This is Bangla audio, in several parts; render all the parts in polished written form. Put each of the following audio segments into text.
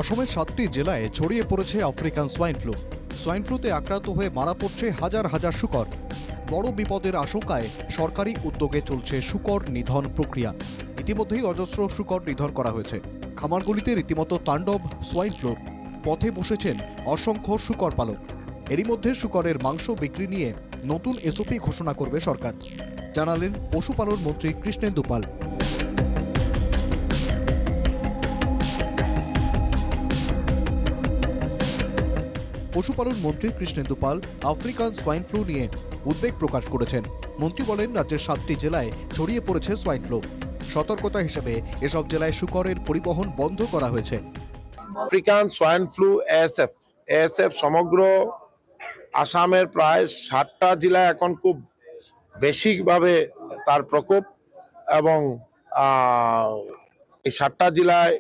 অসমের 7টি জেলায় ছড়িয়ে পড়েছে আফ্রিকান সোয়াইন ফ্লু। সোয়াইন ফ্লুতে আক্রান্ত হয়ে মারা পড়ছে হাজার হাজার শূকর। বড় বিপদের আশঙ্কায় সরকারি উদ্যোগে চলছে শূকর নিধন প্রক্রিয়া। ইতিমধ্যেই অজস্র শূকর নিধন করা হয়েছে। খামারগুলিতে রীতিমতো তাণ্ডব সোয়াইন ফ্লুর। পথে বসেছেন অসংখ্য শূকর পালক। এরই মধ্যে শূকরের মাংস বিক্রি নিয়ে নতুন এসওপি ঘোষণা করবে সরকার, জানালেন পশুপালন মন্ত্রী কৃষ্ণেন্দু পাল। পশুপালন মন্ত্রী কৃষ্ণেন্দু পাল আফ্রিকান সোয়াইন ফ্লু নিয়ে উদ্বেগ প্রকাশ করেছেন। মন্ত্রী বলেন, রাজ্যের 7টি জেলায় ছড়িয়ে পড়েছে সোয়াইন ফ্লু। সতর্কতা হিসেবে এসব জেলায় শূকরের পরিবহন বন্ধ করা হয়েছে। আফ্রিকান সোয়াইন ফ্লু এএসএফ সমগ্র আসামের প্রায় 60টা জেলায় এখন খুব বেশিভাবে তার প্রকোপ, এবং এই 60টা জেলায়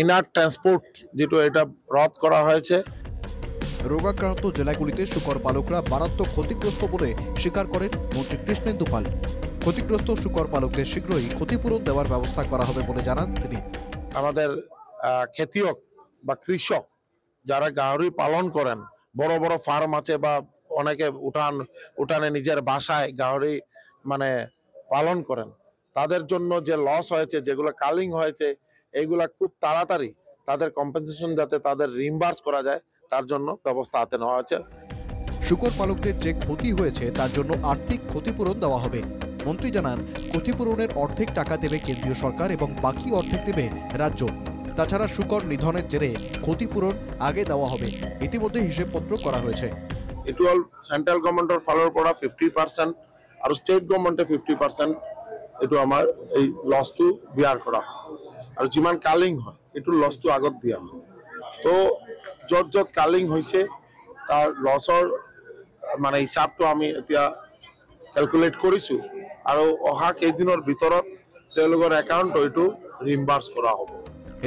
ইনার ট্রান্সপোর্ট যেটা এটা রদ করা হয়েছে। রোগাক্রান্ত জেলাগুলিতে শূকর পালকরা মারাত্মক ক্ষতিগ্রস্ত বলে স্বীকার করেন মন্ত্রী কৃষ্ণেন্দু পাল। ক্ষতিগ্রস্ত শূকর পালকদের শীঘ্রই ক্ষতিপূরণ দেওয়ার ব্যবস্থা করা হবে বলে জানান তিনি। আমাদের খেতিয়ক বা কৃষক যারা গাহরি পালন করেন, বড় বড় ফার্ম আছে বা অনেকে উঠানে নিজের বাসায় গাহরি পালন করেন, তাদের জন্য যে লস হয়েছে, যেগুলো কালিং হয়েছে, এইগুলা খুব তাড়াতাড়ি তাদের কম্পেনসেশন যাতে তাদের রিইম্বার্স করা যায়, তার জন্য ব্যবস্থা হাতে নেওয়া হয়েছে। শূকর পালকদের যে ক্ষতি হয়েছে তার জন্য আর্থিক ক্ষতিপূরণ দেওয়া হবে। মন্ত্রী জানান, ক্ষতিপূরণের অর্ধেক টাকা দেবে কেন্দ্রীয় সরকার এবং বাকি অর্ধেক দেবে রাজ্য। তাছাড়া শূকর নিধনের জেরে ক্ষতিপূরণ আগে দেওয়া হবে। ইতিমধ্যে হিসেবপত্র করা হয়েছে। এইটো হল সেন্ট্রাল গভর্নমেন্টৰ ফালৰ পৰা 50% আৰু ষ্টেট গভৰ্নমেণ্টে 50% এইটো আমাৰ এই লছটো বিয়াৰ কৰা হয়, আৰু যিমান কালিং হয় এইটো লছটো আগত দিয়া হয়। তো য'ত য'ত কালিং হৈছে তাৰ লছৰ হিচাপটো আমি এতিয়া ক্যালকুলেট কৰিছোঁ, আৰু অহা কেইদিনৰ ভিতৰত তেওঁলোকৰ একাউণ্ট এইটো রিইম্বার্স করা হবে।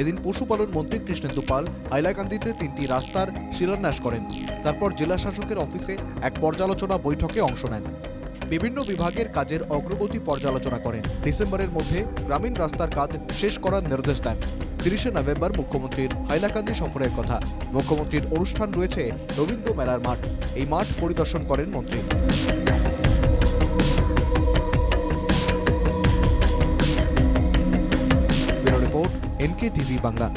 এদিন পশুপালন মন্ত্রী কৃষ্ণেন্দু পাল হাইলাকান্দিতে 3টি রাস্তার শিলান্যাস করেন। তারপর জেলা শাসকের অফিসে এক পর্যালোচনা বৈঠকে অংশ নেন। বিভিন্ন বিভাগের কাজের অগ্রগতি পর্যালোচনা করেন। ডিসেম্বরের মধ্যে গ্রামীণ রাস্তার কাজ শেষ করার নির্দেশ দেন। 30শে নভেম্বর মুখ্যমন্ত্রীর হাইলাকান্দি সফরের কথা। মুখ্যমন্ত্রীর অনুষ্ঠান রয়েছে রবীন্দ্র মেলার মাঠ। এই মাঠ পরিদর্শন করেন মন্ত্রী। NKTV বাংলা।